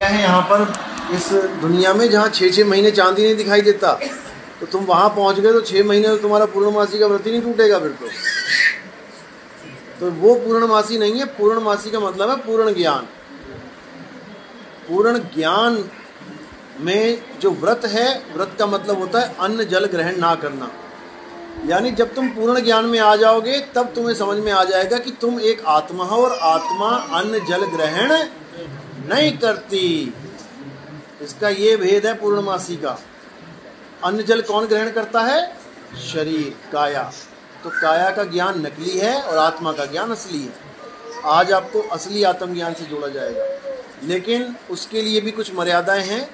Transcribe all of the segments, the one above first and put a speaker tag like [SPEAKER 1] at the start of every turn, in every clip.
[SPEAKER 1] है यहाँ पर इस दुनिया में जहाँ 6-6 महीने चांद ही नहीं दिखाई देता, तो तुम वहाँ पहुँच गए तो 6 महीने तो तुम्हारा पूर्णमासी का व्रत ही नहीं टूटेगा फिर तो वो पूर्णमासी नहीं है। पूर्णमासी का मतलब है पूर्ण ज्ञान। पूर्ण ज्ञान में जो व्रत है, व्रत का मतलब होता है अन्न जल ग्रहण ना करना। यानी जब तुम पूर्ण ज्ञान में आ जाओगे तब तुम्हें समझ में आ जाएगा कि तुम एक आत्मा हो और आत्मा अन्न जल ग्रहण नहीं करती। इसका ये भेद है पूर्णमासी का। अन्न जल कौन ग्रहण करता है? शरीर, काया। तो काया का ज्ञान नकली है और आत्मा का ज्ञान असली है। आज आपको असली आत्मज्ञान से जोड़ा जाएगा, लेकिन उसके लिए भी कुछ मर्यादाएं हैं।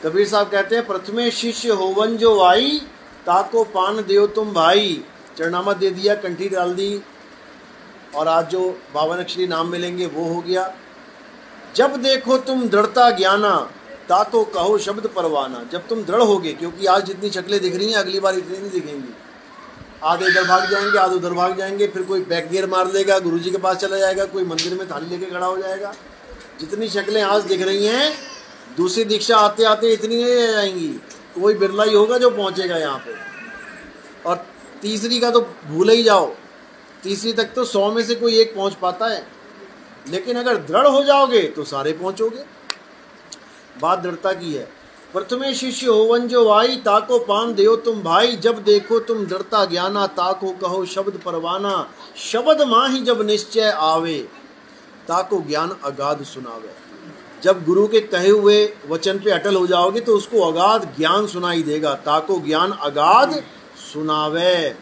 [SPEAKER 1] कबीर साहब कहते हैं, प्रथमे शिष्य होवन जो वाई, ताको पान देव तुम भाई। चरनामा दे दिया, कंठी डाल दी, और आज जो 52 अक्षरी नाम मिलेंगे वो हो गया। जब देखो तुम दृढ़ता ज्ञाना, ताको कहो शब्द परवाना। जब तुम दृढ़ होगे, क्योंकि आज जितनी शक्लें दिख रही हैं अगली बार इतनी नहीं दिखेंगी। आधे इधर भाग जाएंगे, आधे उधर भाग जाएंगे, फिर कोई बैक गियर मार लेगा, गुरुजी के पास चला जाएगा, कोई मंदिर में थाली लेके खड़ा हो जाएगा। जितनी शक्लें आज दिख रही हैं, दूसरी दीक्षा आते आते इतनी नहीं रह जाएंगी। कोई बिरला ही होगा जो पहुंचेगा यहाँ पे, और तीसरी का तो भूल ही जाओ। तीसरी तक तो 100 में से कोई एक पहुंच पाता है, लेकिन अगर दृढ़ हो जाओगे तो सारे पहुंचोगे। बात दृढ़ता की है। प्रथमे शिष्य होवन जो वाई, ताको पान देव तुम भाई। जब देखो तुम दृढ़ता ज्ञाना, ताको कहो शब्द परवाना। शब्द माही जब निश्चय आवे, ताको ज्ञान अगाध सुनावे। जब गुरु के कहे हुए वचन पे अटल हो जाओगे तो उसको अगाध ज्ञान सुनाई देगा। ताको ज्ञान अगाध सुनावे,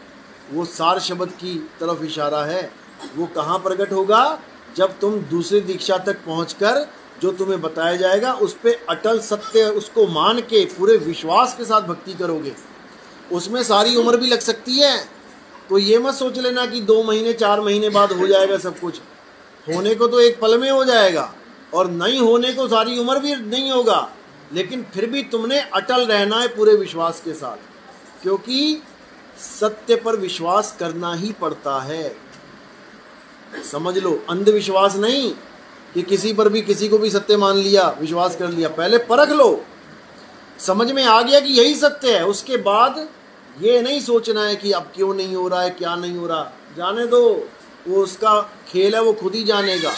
[SPEAKER 1] वो सार शब्द की तरफ इशारा है। वो कहाँ प्रकट होगा? जब तुम दूसरी दीक्षा तक पहुंचकर जो तुम्हें बताया जाएगा उस पे अटल सत्य उसको मान के पूरे विश्वास के साथ भक्ति करोगे। उसमें सारी उम्र भी लग सकती है। तो ये मत सोच लेना कि 2 महीने 4 महीने बाद हो जाएगा सब कुछ। होने को तो एक पल में हो जाएगा, और नहीं होने को सारी उम्र भी नहीं होगा। लेकिन फिर भी तुमने अटल रहना है पूरे विश्वास के साथ, क्योंकि सत्य पर विश्वास करना ही पड़ता है। समझ लो, अंधविश्वास नहीं कि किसी पर भी किसी को भी सत्य मान लिया, विश्वास कर लिया। पहले परख लो, समझ में आ गया कि यही सत्य है, उसके बाद ये नहीं सोचना है कि अब क्यों नहीं हो रहा है, क्या नहीं हो रहा। जाने दो, वो उसका खेल है, वो खुद ही जानेगा।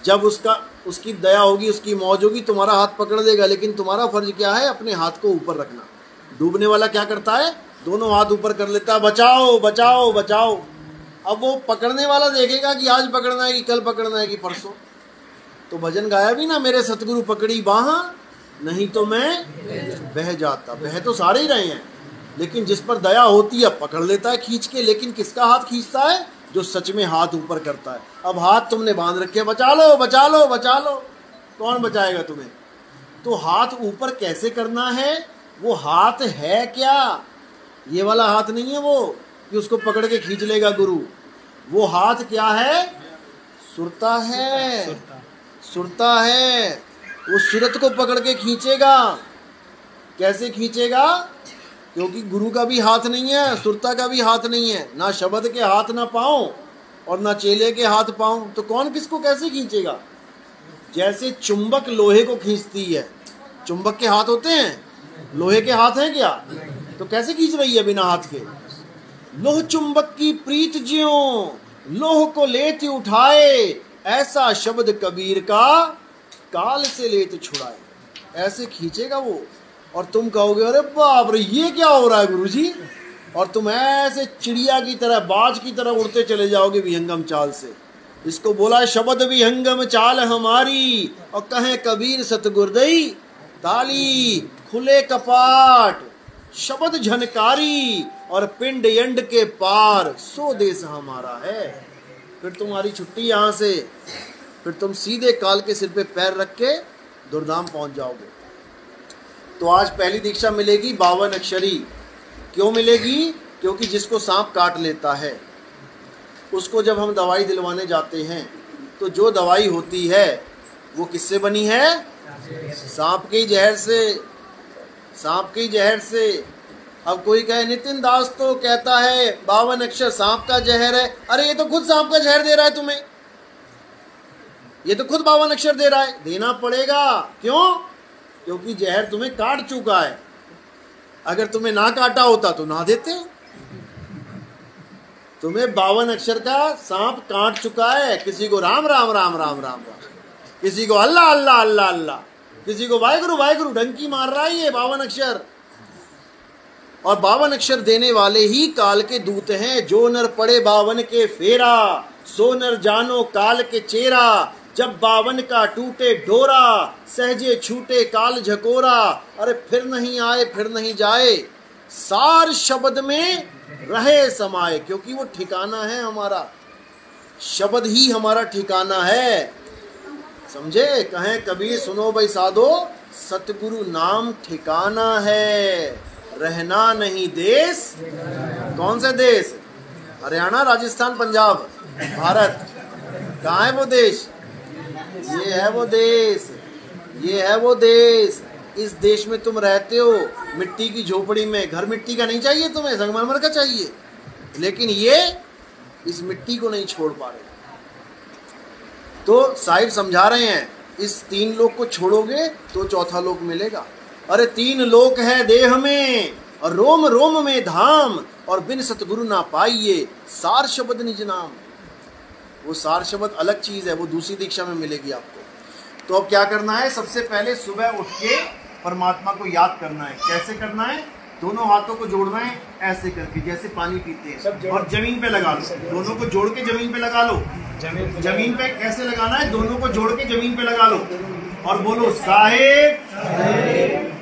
[SPEAKER 1] जब उसकी दया होगी, उसकी मौज होगी, तुम्हारा हाथ पकड़ देगा। लेकिन तुम्हारा फर्ज क्या है? अपने हाथ को ऊपर रखना। डूबने वाला क्या करता है? दोनों हाथ ऊपर कर लेता है, बचाओ बचाओ बचाओ। अब वो पकड़ने वाला देखेगा कि आज पकड़ना है कि कल पकड़ना है कि परसों। तो भजन गाया भी ना, मेरे सतगुरु पकड़ी बाह, नहीं तो मैं बह जाता। बह तो सारे ही रहे हैं, लेकिन जिस पर दया होती है पकड़ लेता है खींच के। लेकिन किसका हाथ खींचता है? जो सच में हाथ ऊपर करता है। अब हाथ तुमने बांध रखे, बचा लो बचा लो बचा लो, कौन बचाएगा तुम्हें? तो हाथ ऊपर कैसे करना है? वो हाथ है क्या? ये वाला हाथ नहीं है वो कि उसको पकड़ के खींच लेगा गुरु। वो हाथ क्या है? सुरता है, सुरता है। वो सुरत को पकड़ के खींचेगा। कैसे खींचेगा? क्योंकि गुरु का भी हाथ नहीं है, सुरता का भी हाथ नहीं है, ना शब्द के हाथ ना पाँव और ना चेले के हाथ पाँव। तो कौन किसको कैसे खींचेगा? जैसे चुंबक लोहे को खींचती है, चुंबक के हाथ होते हैं, लोहे के हाथ हैं क्या? तो कैसे खींच रही है बिना हाथ के? लोह चुंबक की प्रीत ज्यों, लोह को लेत उठाए, ऐसा शब्द कबीर का काल से लेत छुड़ाए। ऐसे खींचेगा वो, और तुम कहोगे अरे बाप रे ये क्या हो रहा है गुरुजी, और तुम ऐसे चिड़िया की तरह, बाज की तरह उड़ते चले जाओगे विहंगम चाल से। इसको बोला है शब्द विहंगम चाल हमारी, और कहें कबीर सतगुरदई ताली। खुले कपाट शब्द झनकारी, और पिंड यंड के पार सो देश हमारा है। फिर तुम्हारी छुट्टी यहाँ से, फिर तुम सीधे काल के सिर पे पैर रख के दुर्धाम पहुंच जाओगे। तो आज पहली दीक्षा मिलेगी 52 अक्षरी। क्यों मिलेगी? क्योंकि जिसको सांप काट लेता है उसको जब हम दवाई दिलवाने जाते हैं तो जो दवाई होती है वो किससे बनी है? सांप के जहर से, सांप के जहर से। अब कोई कहे नितिन दास तो कहता है 52 अक्षर सांप का जहर है। अरे ये तो खुद सांप का जहर दे रहा है तुम्हें। ये तो खुद 52 अक्षर दे रहा है, देना पड़ेगा। क्यों? क्योंकि जहर तुम्हें काट चुका है। अगर तुम्हें ना काटा होता तो ना देते। तुम्हें 52 अक्षर का सांप काट चुका है। किसी को राम राम राम राम राम राम, किसी को अल्लाह अल्लाह अल्लाह अल्लाह, किसी को वाहेगुरु वाहेगुरु, डंकी मार रहा है ये 52 अक्षर। और 52 अक्षर देने वाले ही काल के दूत हैं। जो नर पड़े 52 के फेरा, सो नर जानो काल के चेरा। जब 52 का टूटे डोरा, सहजे छूटे काल झकोरा। अरे फिर नहीं आए फिर नहीं जाए, सार शब्द में रहे समाये। क्योंकि वो ठिकाना है हमारा, शब्द ही हमारा ठिकाना है। समझे? कहें कबीर सुनो भाई साधो, सतगुरु नाम ठिकाना है। रहना नहीं देश। कौन से देश? हरियाणा, राजस्थान, पंजाब, भारत। कहाँ है वो देश? ये है वो देश, ये है वो देश। इस देश में तुम रहते हो, मिट्टी की झोपड़ी में। घर मिट्टी का नहीं चाहिए तुम्हें, संगमरमर का चाहिए। लेकिन ये इस मिट्टी को नहीं छोड़ पा रहे। तो साहिब समझा रहे हैं, इस 3 लोक को छोड़ोगे तो चौथा लोक मिलेगा। अरे 3 लोक है देह में, और रोम रोम में धाम। और बिन सतगुरु ना पाइए, सार शब्द निज नाम। वो सार शब्द अलग चीज है, वो दूसरी दीक्षा में मिलेगी आपको। तो अब क्या करना है? सबसे पहले सुबह उठ के परमात्मा को याद करना है। कैसे करना है? दोनों हाथों को जोड़ना है ऐसे करके, जैसे पानी पीते हैं, और जमीन पे लगा लो। दोनों को जोड़ के जमीन पे लगा लो। जमीन पे कैसे लगाना है? दोनों को जोड़ के जमीन पे लगा लो और बोलो साहेब।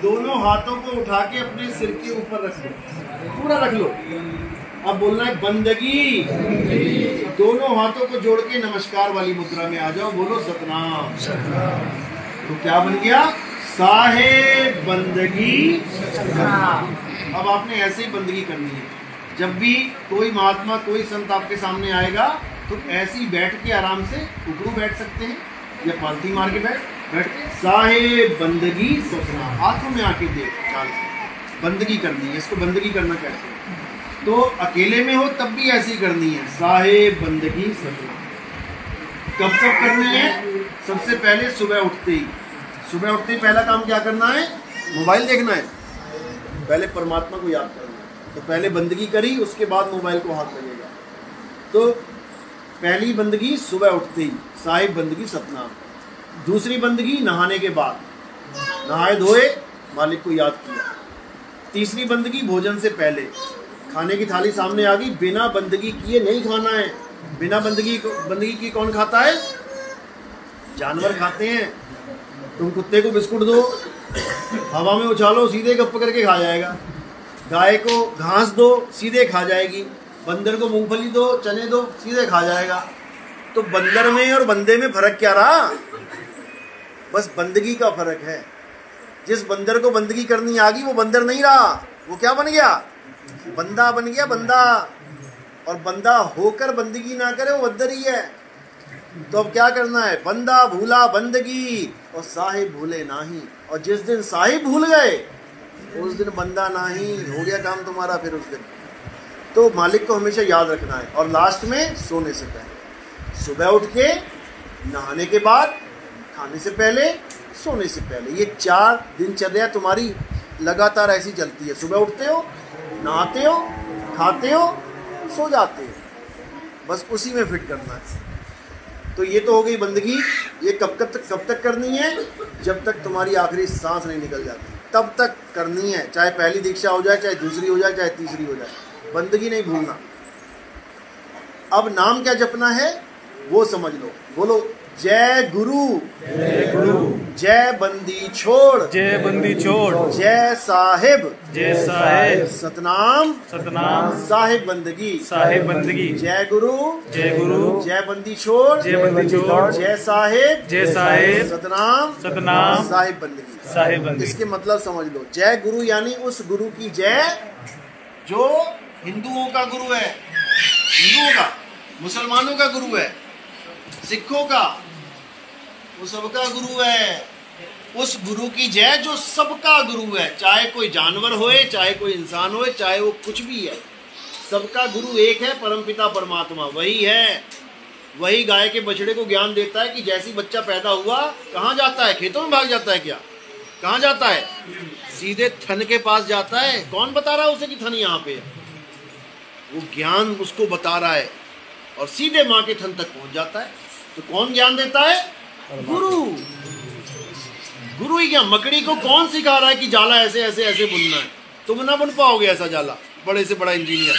[SPEAKER 1] दोनों हाथों को उठा के अपने सिर के ऊपर रख लो, पूरा रख लो। अब बोलना है बंदगी। दोनों हाथों को जोड़ के नमस्कार वाली मुद्रा में आ जाओ, बोलो सतनाम। तो क्या बन गया? साहेब बंदगी सतनाम। अब आपने ऐसे ही बंदगी करनी है। जब भी कोई महात्मा, कोई संत आपके सामने आएगा तो ऐसे ही बैठ के आराम से उकड़ू बैठ सकते हैं या पालती मार के बैठ के साहेब बंदगी सतनाम। आंखों में आके देख, बंदगी करनी है। इसको बंदगी करना कहते हैं। तो अकेले में हो तब भी ऐसी करनी है, साहेब बंदगी सतनाम। कब कब करनी है? सबसे पहले सुबह उठते ही। सुबह उठते ही पहला काम क्या करना है? मोबाइल देखना है? पहले परमात्मा को याद करना है। तो पहले बंदगी करी, उसके बाद मोबाइल को हाथ लगेगा। तो पहली बंदगी सुबह उठते ही, साहिब बंदगी सतनाम। दूसरी बंदगी नहाने के बाद, नहाए धोए मालिक को याद किया। तीसरी बंदगी भोजन से पहले, खाने की थाली सामने आ गई, बिना बंदगी किए नहीं खाना है। बिना बंदगी की कौन खाता है? जानवर खाते हैं। तुम कुत्ते को बिस्कुट दो, हवा में उछालो, सीधे गप करके खा जाएगा। गाय को घास दो, सीधे खा जाएगी। बंदर को मूंगफली दो, चने दो, सीधे खा जाएगा। तो बंदर में और बंदे में फर्क क्या रहा? बस बंदगी का फर्क है। जिस बंदर को बंदगी करनी आ गई वो बंदर नहीं रहा, वो क्या बन गया? बंदा बन गया, बंदा। और बंदा होकर बंदगी ना करे वो बंदर ही है। तो अब क्या करना है? बंदा भूला बंदगी और साहिब भूले नाही। और जिस दिन साहिब भूल गए उस दिन बंदा नाही, हो गया काम तुम्हारा फिर उस दिन। तो मालिक को हमेशा याद रखना है। और लास्ट में सोने से पहले, सुबह उठ के, नहाने के बाद, खाने से पहले, सोने से पहले, ये 4 दिनचर्या तुम्हारी लगातार ऐसी चलती है। सुबह उठते हो, नहाते हो, खाते हो, सो जाते हो, बस उसी में फिट करना है। तो ये तो हो गई बंदगी। ये कब तक करनी है? जब तक तुम्हारी आखिरी सांस नहीं निकल जाती तब तक करनी है। चाहे पहली दीक्षा हो जाए, चाहे दूसरी हो जाए, चाहे तीसरी हो जाए, बंदगी नहीं भूलना। अब नाम क्या जपना है वो समझ लो। बोलो जय गुरु,
[SPEAKER 2] जय गुरु,
[SPEAKER 1] जय बंदी छोड़,
[SPEAKER 2] जय बंदी छोड़,
[SPEAKER 1] जय साहिब,
[SPEAKER 2] जय साहिब,
[SPEAKER 1] सतनाम,
[SPEAKER 2] सतनाम,
[SPEAKER 1] साहिब बंदगी,
[SPEAKER 2] साहिब बंदगी,
[SPEAKER 1] जय गुरु,
[SPEAKER 2] जय गुरु,
[SPEAKER 1] जय बंदी छोड़,
[SPEAKER 2] जय बंदी छोड़,
[SPEAKER 1] जय साहिब,
[SPEAKER 2] जय साहिब,
[SPEAKER 1] सतनाम,
[SPEAKER 2] सतनाम,
[SPEAKER 1] साहिब बंदगी,
[SPEAKER 2] साहिब बंदगी।
[SPEAKER 1] इसके मतलब समझ लो। जय गुरु यानी उस गुरु की जय जो हिंदुओं का गुरु है, हिंदुओं का, मुसलमानों का गुरु है, सिखों का, वो सबका गुरु है। उस गुरु की जय जो सबका गुरु है, चाहे कोई जानवर होए, चाहे कोई इंसान होए, चाहे वो कुछ भी है, सबका गुरु एक है, परमपिता परमात्मा वही है। वही गाय के बछड़े को ज्ञान देता है कि जैसी बच्चा पैदा हुआ कहाँ जाता है, खेतों में भाग जाता है क्या, कहाँ जाता है, सीधे थन के पास जाता है। कौन बता रहा है उसे कि थन यहाँ पे है, वो ज्ञान उसको बता रहा है और सीधे माँ के थन तक पहुंच जाता है। तो कौन ज्ञान देता है, गुरु। गुरु ही क्या, मकड़ी को कौन सिखा रहा है कि जाला ऐसे ऐसे ऐसे बुनना है, तुम ना बुन पाओगे ऐसा जाला, बड़े से बड़ा इंजीनियर,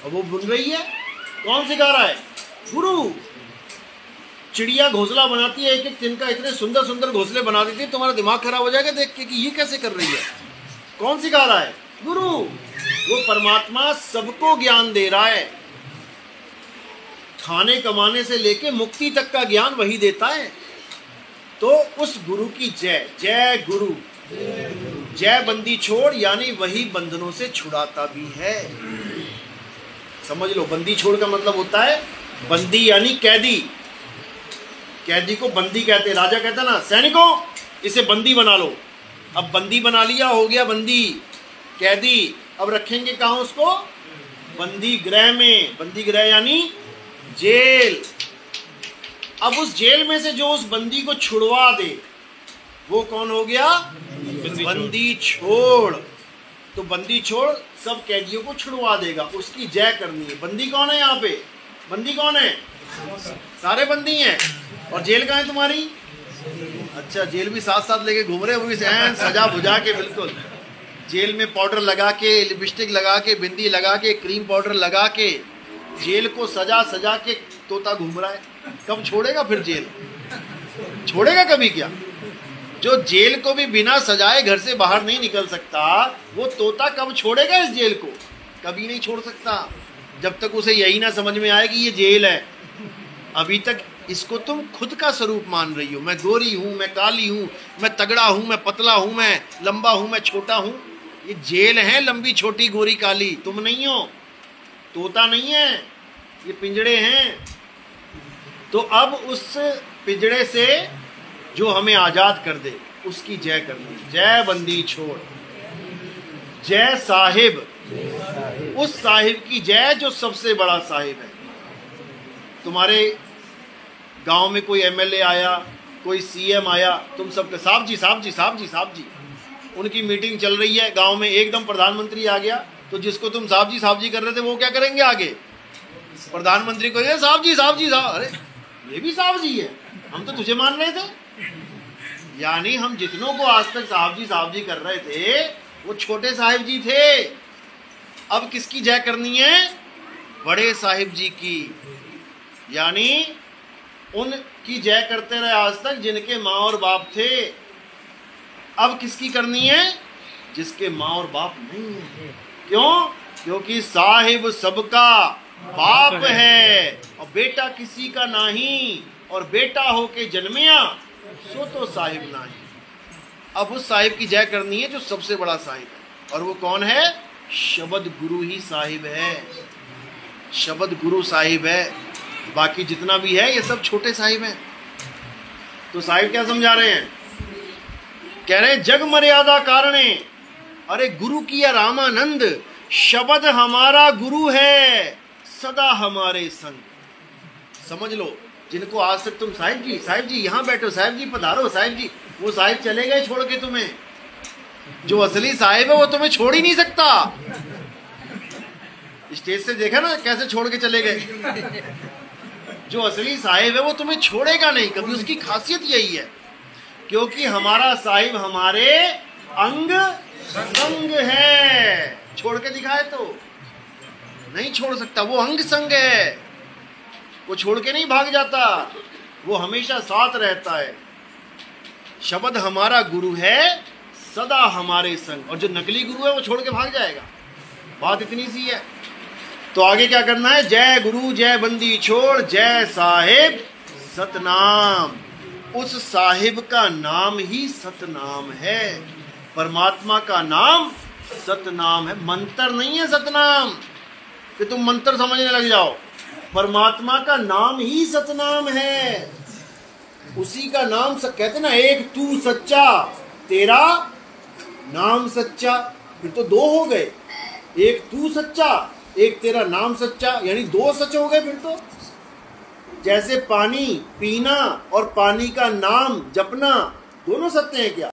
[SPEAKER 1] और वो बुन रही है, कौन सिखा रहा है, गुरु। चिड़िया घोंसला बनाती है, एक एक तिनका इतने सुंदर सुंदर घोंसले बना देती है, तुम्हारा दिमाग खराब हो जाएगा देख के कि ये कैसे कर रही है, कौन सिखा रहा है, गुरु। वो परमात्मा सबको ज्ञान दे रहा है, खाने कमाने से लेके मुक्ति तक का ज्ञान वही देता है। तो उस गुरु की जय, जय गुरु, जय बंदी छोड़, यानी वही बंधनों से छुड़ाता भी है। समझ लो, बंदी छोड़ का मतलब होता है बंदी यानी कैदी। कैदी को बंदी कहते हैं। राजा कहता ना सैनिकों इसे बंदी बना लो, अब बंदी बना लिया, हो गया बंदी, कैदी। अब रखेंगे कहाँ उसको, बंदी गृह में। बंदी गृह यानी जेल। अब उस जेल में से जो उस बंदी को छुड़वा दे वो कौन हो गया, बंदी छोड़। तो बंदी छोड़ सब कैदियों को छुड़वा देगा, उसकी जय करनी है। बंदी कौन है यहाँ पे, बंदी कौन है, सारे बंदी हैं। और जेल कहाँ है तुम्हारी, अच्छा जेल भी साथ साथ लेके घूम रहे, वो भी सजा बुझा के, बिल्कुल जेल में पाउडर लगा के, लिपस्टिक लगा के, बिंदी लगा के, क्रीम पाउडर लगा के, जेल को सजा सजा के तोता घूम रहा है। कब छोड़ेगा फिर जेल, छोड़ेगा कभी क्या। जो जेल को भी बिना सजाए घर से बाहर नहीं निकल सकता, वो तोता कब छोड़ेगा इस जेल को, कभी नहीं छोड़ सकता, जब तक उसे यही ना समझ में आए कि ये जेल है। अभी तक इसको तुम खुद का स्वरूप मान रही हो, मैं गोरी हूं, मैं काली हूं, मैं तगड़ा हूं, मैं पतला हूं, मैं लंबा हूं, मैं छोटा हूं। ये जेल है, लंबी छोटी गोरी काली, तुम नहीं हो, तोता नहीं है, ये पिंजड़े हैं। तो अब उस पिंजड़े से जो हमें आजाद कर दे उसकी जय करनी। जय बंदी छोड़, जय साहिब, उस साहिब की जय जो सबसे बड़ा साहिब है। तुम्हारे गांव में कोई एमएलए आया, कोई सीएम आया, तुम सबके साहब जी साहब जी साहब जी साहब जी, उनकी मीटिंग चल रही है गांव में, एकदम प्रधानमंत्री आ गया, तो जिसको तुम साहब जी कर रहे थे वो क्या करेंगे आगे, प्रधानमंत्री को ये साहब जी साहब जी साहब, अरे ये भी साहब जी है, हम तो तुझे मान रहे थे। यानी हम जितनों को आज तक साहब जी कर रहे थे वो छोटे साहिब जी थे। अब किसकी जय करनी है, बड़े साहिब जी की। यानी उनकी जय करते रहे आज तक जिनके माँ और बाप थे। अब किसकी करनी है, जिसके माँ और बाप नहीं है। क्यों, क्योंकि साहिब सबका बाप है और बेटा किसी का नहीं, और बेटा होके जन्मिया सो तो साहिब नहीं। अब उस साहिब की जय करनी है जो सबसे बड़ा साहिब है, और वो कौन है, शब्द गुरु ही साहिब है, शब्द गुरु साहिब है। बाकी जितना भी है ये सब छोटे साहिब हैं। तो साहिब क्या समझा रहे हैं, कह रहे हैं जग मर्यादा कारणे, अरे गुरु किया रामानंद, शब्द हमारा गुरु है सदा हमारे संग। समझ लो, जिनको आज तक तुम साहिब जी यहाँ बैठो, साहिब जी पधारो, साहिब जी, वो साहिब चले गए छोड़ के तुम्हें। जो असली साहिब है वो तुम्हें छोड़ ही नहीं सकता। स्टेज से देखा ना कैसे छोड़ के चले गए। जो असली साहिब है वो तुम्हें छोड़ेगा नहीं कभी, उसकी खासियत यही है, क्योंकि हमारा साहिब हमारे अंग संग है। छोड़ के दिखाए तो नहीं छोड़ सकता, वो अंग संग है, वो छोड़ के नहीं भाग जाता, वो हमेशा साथ रहता है। शब्द हमारा गुरु है सदा हमारे संग, और जो नकली गुरु है वो छोड़ के भाग जाएगा। बात इतनी सी है। तो आगे क्या करना है, जय गुरु जय बंदी छोड़, जय साहिब सतनाम। उस साहिब का नाम ही सतनाम है, परमात्मा का नाम सतनाम है, मंत्र नहीं है सतनाम कि तुम मंत्र समझने लग जाओ। परमात्मा का नाम ही सतनाम है, उसी का नाम कहते ना, एक तू सच्चा तेरा नाम सच्चा। फिर तो दो हो गए, एक तू सच्चा एक तेरा नाम सच्चा, यानी दो सच हो गए। फिर तो जैसे पानी पीना और पानी का नाम जपना दोनों सत्य हैं क्या?